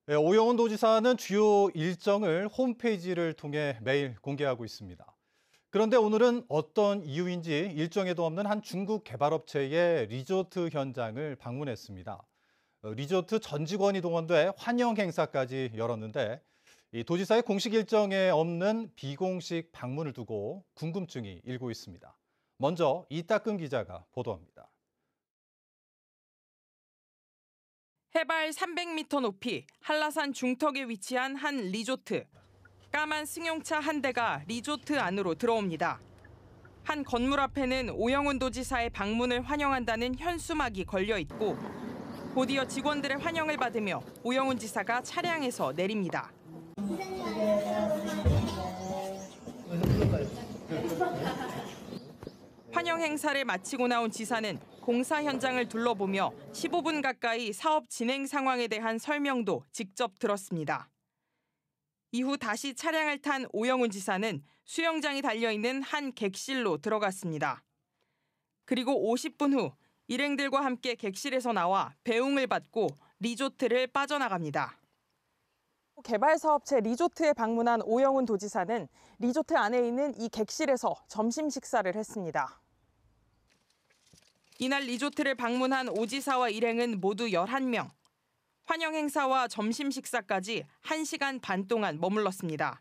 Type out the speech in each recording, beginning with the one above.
네, 오영훈 도지사는 주요 일정을 홈페이지를 통해 매일 공개하고 있습니다. 그런데 오늘은 어떤 이유인지 일정에도 없는 한 중국 개발업체의 리조트 현장을 방문했습니다. 리조트 전 직원이 동원돼 환영 행사까지 열었는데 이 도지사의 공식 일정에 없는 비공식 방문을 두고 궁금증이 일고 있습니다. 먼저 이따금 기자가 보도합니다. 해발 300m 높이 한라산 중턱에 위치한 한 리조트. 까만 승용차 한 대가 리조트 안으로 들어옵니다. 한 건물 앞에는 오영훈 도지사의 방문을 환영한다는 현수막이 걸려 있고 곧이어 직원들의 환영을 받으며 오영훈 지사가 차량에서 내립니다. 환영 행사를 마치고 나온 지사는 공사 현장을 둘러보며 15분 가까이 사업 진행 상황에 대한 설명도 직접 들었습니다. 이후 다시 차량을 탄 오영훈 지사는 수영장이 달려있는 한 객실로 들어갔습니다. 그리고 50분 후 일행들과 함께 객실에서 나와 배웅을 받고 리조트를 빠져나갑니다. 개발사업체 리조트에 방문한 오영훈 도지사는 리조트 안에 있는 이 객실에서 점심 식사를 했습니다. 이날 리조트를 방문한 오 지사와 일행은 모두 11명. 환영 행사와 점심 식사까지 1시간 반 동안 머물렀습니다.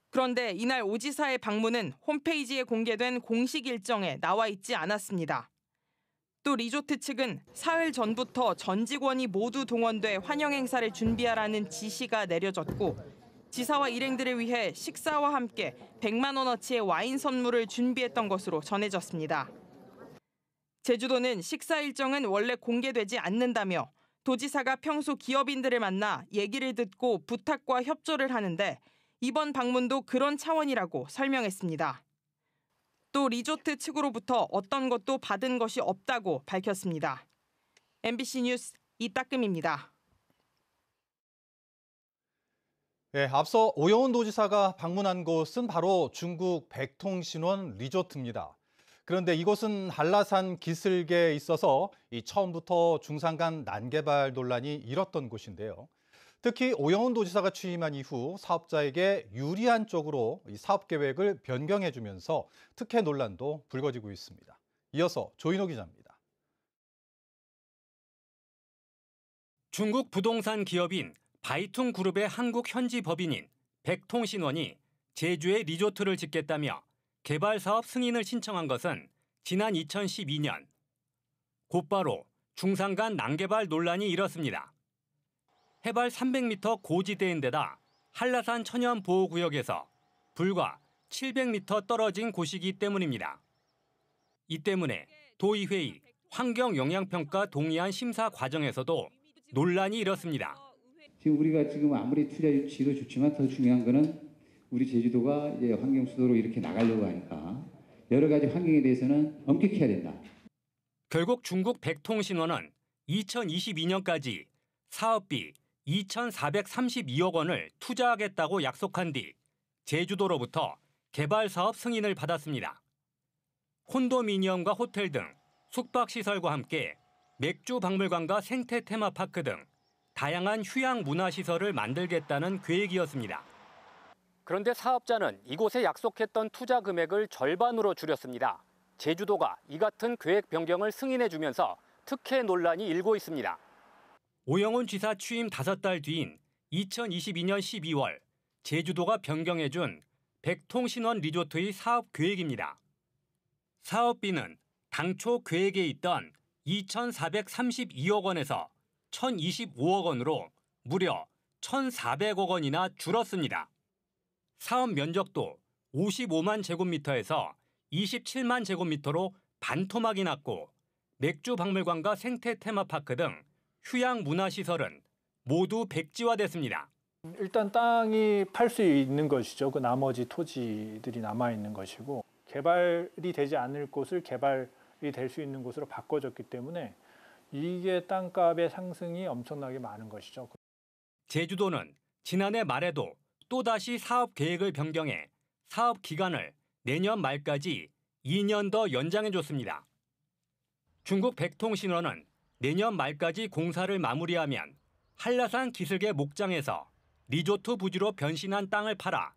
그런데 이날 오 지사의 방문은 홈페이지에 공개된 공식 일정에 나와 있지 않았습니다. 또 리조트 측은 사흘 전부터 전 직원이 모두 동원돼 환영 행사를 준비하라는 지시가 내려졌고 지사와 일행들을 위해 식사와 함께 100만 원어치의 와인 선물을 준비했던 것으로 전해졌습니다. 제주도는 식사 일정은 원래 공개되지 않는다며 도지사가 평소 기업인들을 만나 얘기를 듣고 부탁과 협조를 하는데 이번 방문도 그런 차원이라고 설명했습니다. 또 리조트 측으로부터 어떤 것도 받은 것이 없다고 밝혔습니다. MBC 뉴스 이따금입니다. 네, 앞서 오영훈 도지사가 방문한 곳은 바로 중국 백통신원 리조트입니다. 그런데 이곳은 한라산 기슭에 있어서 처음부터 중산 간 난개발 논란이 일었던 곳인데요. 특히 오영훈 도지사가 취임한 이후 사업자에게 유리한 쪽으로 사업 계획을 변경해주면서 특혜 논란도 불거지고 있습니다. 이어서 조인호 기자입니다. 중국 부동산 기업인 바이퉁 그룹의 한국 현지 법인인 백통신원이 제주에 리조트를 짓겠다며 개발 사업 승인을 신청한 것은 지난 2012년. 곧바로 중산 간 난개발 논란이 일었습니다. 해발 300m 고지대인데다 한라산 천연보호구역에서 불과 700m 떨어진 곳이기 때문입니다. 이 때문에 도의회의 환경영향평가 동의안 심사 과정에서도 논란이 일었습니다. 지금 우리가 지금 아무리 투자 유치도 좋지만 더 중요한 거는 우리 제주도가 이제 환경 수도로 이렇게 나가려고 하니까 여러 가지 환경에 대해서는 엄격해야 된다. 결국 중국 백통신원은 2022년까지 사업비 2,432억 원을 투자하겠다고 약속한 뒤 제주도로부터 개발 사업 승인을 받았습니다. 콘도미니엄과 호텔 등 숙박시설과 함께 맥주 박물관과 생태 테마파크 등 다양한 휴양 문화시설을 만들겠다는 계획이었습니다. 그런데 사업자는 이곳에 약속했던 투자 금액을 절반으로 줄였습니다. 제주도가 이 같은 계획 변경을 승인해주면서 특혜 논란이 일고 있습니다. 오영훈 지사 취임 5달 뒤인 2022년 12월 제주도가 변경해준 백통신원 리조트의 사업 계획입니다. 사업비는 당초 계획에 있던 2,432억 원에서 1,025억 원으로 무려 1,400억 원이나 줄었습니다. 사업 면적도 55만 제곱미터에서 27만 제곱미터로 반토막이 났고 맥주 박물관과 생태 테마파크 등 휴양 문화시설은 모두 백지화됐습니다. 일단 땅이 팔 수 있는 것이죠. 그 나머지 토지들이 남아있는 것이고 개발이 되지 않을 곳을 개발이 될 수 있는 곳으로 바꿔줬기 때문에 이게 땅값의 상승이 엄청나게 많은 것이죠. 제주도는 지난해 말에도 또다시 사업 계획을 변경해 사업 기간을 내년 말까지 2년 더 연장해줬습니다. 중국 백통신원은 내년 말까지 공사를 마무리하면 한라산 기슭의 목장에서 리조트 부지로 변신한 땅을 팔아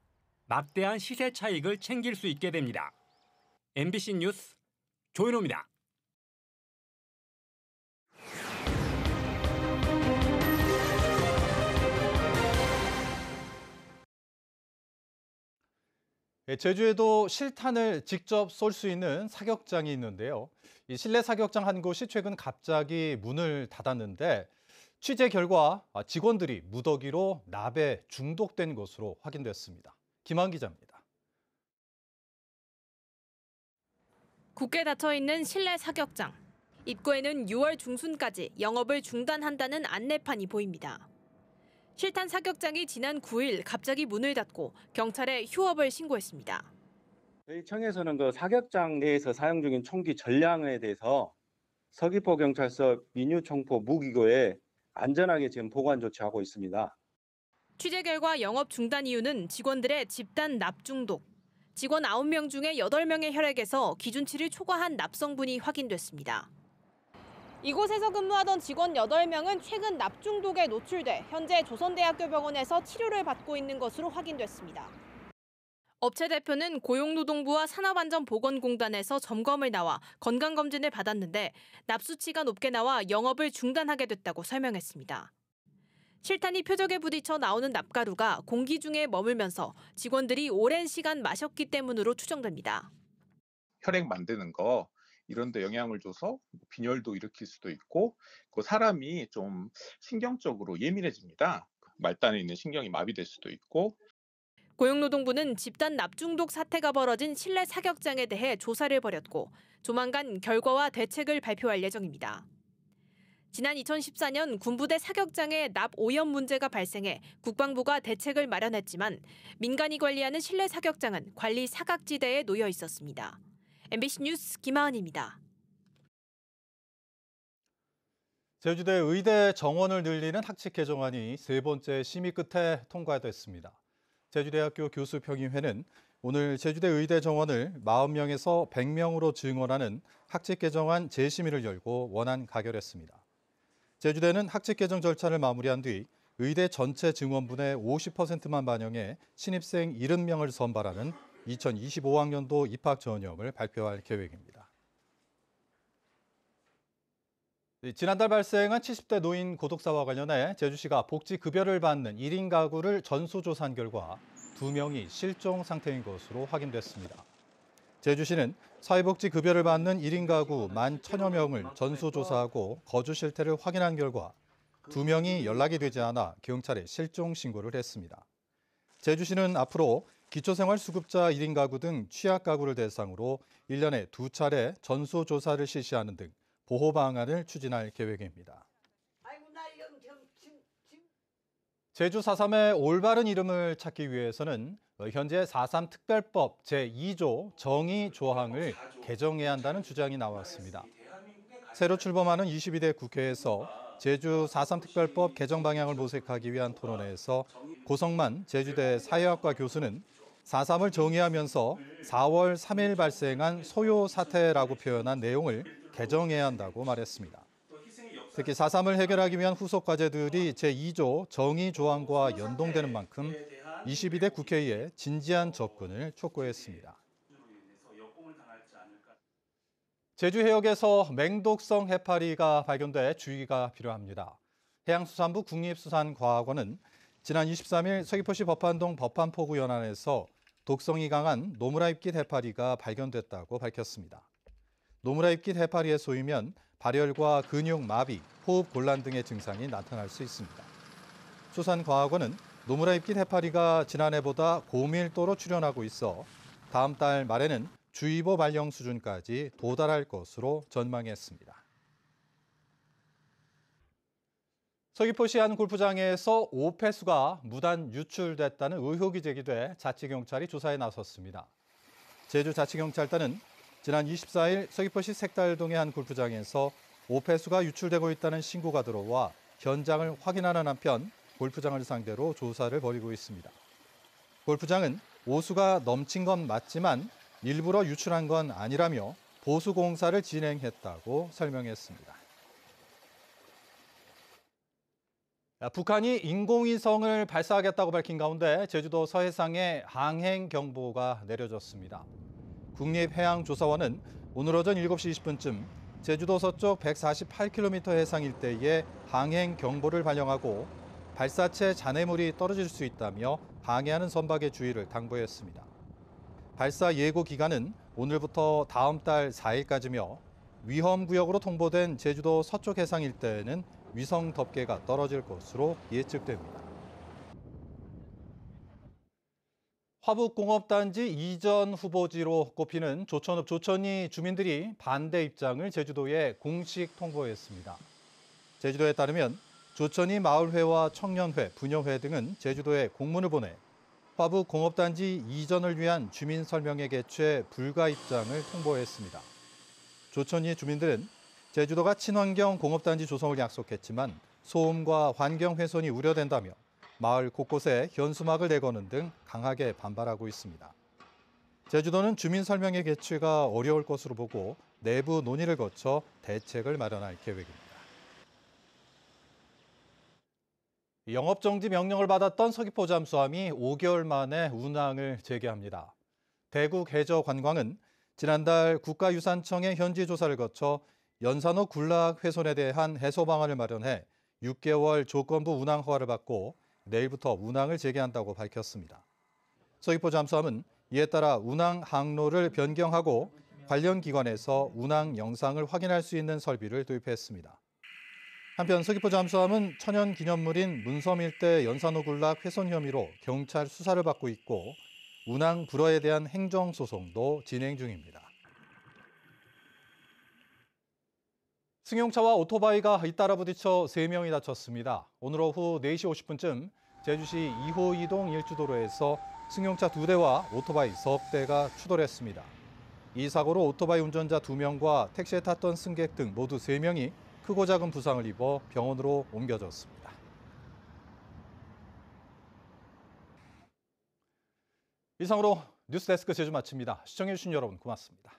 막대한 시세 차익을 챙길 수 있게 됩니다. MBC 뉴스 조인호입니다. 제주에도 실탄을 직접 쏠 수 있는 사격장이 있는데요. 이 실내 사격장 한 곳이 최근 갑자기 문을 닫았는데 취재 결과 직원들이 무더기로 납에 중독된 것으로 확인됐습니다. 김한 기자입니다. 굳게 닫혀있는 실내 사격장. 입구에는 6월 중순까지 영업을 중단한다는 안내판이 보입니다. 실탄 사격장이 지난 9일 갑자기 문을 닫고 경찰에 휴업을 신고했습니다. 저희 청에서는 그 사격장 내에서 사용 중인 총기 전량에 대해서 서귀포 경찰서 민유총포 무기고에 안전하게 지금 보관 조치하고 있습니다. 취재 결과 영업 중단 이유는 직원들의 집단 납 중독. 직원 9명 중에 8명의 혈액에서 기준치를 초과한 납성분이 확인됐습니다. 이곳에서 근무하던 직원 8명은 최근 납 중독에 노출돼 현재 조선대학교 병원에서 치료를 받고 있는 것으로 확인됐습니다. 업체 대표는 고용노동부와 산업안전보건공단에서 점검을 나와 건강검진을 받았는데 납 수치가 높게 나와 영업을 중단하게 됐다고 설명했습니다. 실탄이 표적에 부딪혀 나오는 납가루가 공기 중에 머물면서 직원들이 오랜 시간 마셨기 때문으로 추정됩니다. 혈액 만드는 거 이런 데 영향을 줘서 빈혈도 일으킬 수도 있고 그 사람이 좀 신경적으로 예민해집니다. 말단에 있는 신경이 마비될 수도 있고. 고용노동부는 집단 납중독 사태가 벌어진 실내 사격장에 대해 조사를 벌였고 조만간 결과와 대책을 발표할 예정입니다. 지난 2014년 군부대 사격장에 납 오염 문제가 발생해 국방부가 대책을 마련했지만 민간이 관리하는 실내 사격장은 관리 사각지대에 놓여 있었습니다. MBC 뉴스 김하은입니다. 제주대 의대 정원을 늘리는 학칙 개정안이 세 번째 심의 끝에 통과됐습니다. 제주대학교 교수평의회는 오늘 제주대 의대 정원을 40명에서 100명으로 증원하는 학칙 개정안 재심의를 열고 원안 가결했습니다. 제주대는 학칙 개정 절차를 마무리한 뒤 의대 전체 증원분의 50%만 반영해 신입생 70명을 선발하는 2025학년도 입학 전형을 발표할 계획입니다. 지난달 발생한 70대 노인 고독사와 관련해 제주시가 복지급여를 받는 1인 가구를 전수조사한 결과 2명이 실종 상태인 것으로 확인됐습니다. 제주시는 사회복지급여를 받는 1인 가구 11,000여 명을 전수조사하고 거주 실태를 확인한 결과 2명이 연락이 되지 않아 경찰에 실종 신고를 했습니다. 제주시는 앞으로 기초생활수급자 1인 가구 등 취약 가구를 대상으로 1년에 2차례 전수조사를 실시하는 등 보호 방안을 추진할 계획입니다. 제주 4.3의 올바른 이름을 찾기 위해서는 현재 4.3 특별법 제2조 정의 조항을 개정해야 한다는 주장이 나왔습니다. 새로 출범하는 22대 국회에서 제주 4.3 특별법 개정 방향을 모색하기 위한 토론회에서 고성만 제주대 사회학과 교수는 4.3을 정의하면서 4월 3일 발생한 소요 사태라고 표현한 내용을 개정해야 한다고 말했습니다. 특히 4.3을 해결하기 위한 후속 과제들이 제2조 정의 조항과 연동되는 만큼 22대 국회에 진지한 접근을 촉구했습니다. 제주 해역에서 맹독성 해파리가 발견돼 주의가 필요합니다. 해양수산부 국립수산과학원은 지난 23일 서귀포시 법한동 법한포구 연안에서 독성이 강한 노무라입깃 해파리가 발견됐다고 밝혔습니다. 노무라입깃 해파리에 쏘이면 발열과 근육 마비, 호흡 곤란 등의 증상이 나타날 수 있습니다. 수산과학원은 노무라입깃 해파리가 지난해보다 고밀도로 출현하고 있어 다음 달 말에는 주의보 발령 수준까지 도달할 것으로 전망했습니다. 서귀포시 한 골프장에서 오폐수가 무단 유출됐다는 의혹이 제기돼 자치경찰이 조사에 나섰습니다. 제주자치경찰단은 지난 24일 서귀포시 색달동의 한 골프장에서 오폐수가 유출되고 있다는 신고가 들어와 현장을 확인하는 한편 골프장을 상대로 조사를 벌이고 있습니다. 골프장은 오수가 넘친 건 맞지만 일부러 유출한 건 아니라며 보수 공사를 진행했다고 설명했습니다. 북한이 인공위성을 발사하겠다고 밝힌 가운데 제주도 서해상에 항행 경보가 내려졌습니다. 국립해양조사원은 오늘 오전 7시 20분쯤 제주도 서쪽 148km 해상 일대에 항행 경보를 발령하고 발사체 잔해물이 떨어질 수 있다며 항해하는 선박의 주의를 당부했습니다. 발사 예고 기간은 오늘부터 다음 달 4일까지며 위험구역으로 통보된 제주도 서쪽 해상 일대에는 위성 덮개가 떨어질 것으로 예측됩니다. 화북공업단지 이전 후보지로 꼽히는 조천읍 조천리 주민들이 반대 입장을 제주도에 공식 통보했습니다. 제주도에 따르면 조천리 마을회와 청년회, 부녀회 등은 제주도에 공문을 보내 화북공업단지 이전을 위한 주민 설명회 개최 불가 입장을 통보했습니다. 조천리 주민들은 제주도가 친환경 공업단지 조성을 약속했지만 소음과 환경 훼손이 우려된다며 마을 곳곳에 현수막을 내거는 등 강하게 반발하고 있습니다. 제주도는 주민 설명회 개최가 어려울 것으로 보고 내부 논의를 거쳐 대책을 마련할 계획입니다. 영업정지 명령을 받았던 서귀포 잠수함이 5개월 만에 운항을 재개합니다. 대국해저관광은 지난달 국가유산청의 현지 조사를 거쳐 연산호 군락 훼손에 대한 해소 방안을 마련해 6개월 조건부 운항 허가를 받고 내일부터 운항을 재개한다고 밝혔습니다. 서귀포 잠수함은 이에 따라 운항 항로를 변경하고 관련 기관에서 운항 영상을 확인할 수 있는 설비를 도입했습니다. 한편 서귀포 잠수함은 천연기념물인 문섬 일대 연산호 군락 훼손 혐의로 경찰 수사를 받고 있고 운항 불허에 대한 행정소송도 진행 중입니다. 승용차와 오토바이가 잇따라 부딪혀 3명이 다쳤습니다. 오늘 오후 4시 50분쯤 제주시 2호 이동 일주도로에서 승용차 2대와 오토바이 석 대가 추돌했습니다. 이 사고로 오토바이 운전자 2명과 택시에 탔던 승객 등 모두 3명이 크고 작은 부상을 입어 병원으로 옮겨졌습니다. 이상으로 뉴스데스크 제주 마칩니다. 시청해주신 여러분 고맙습니다.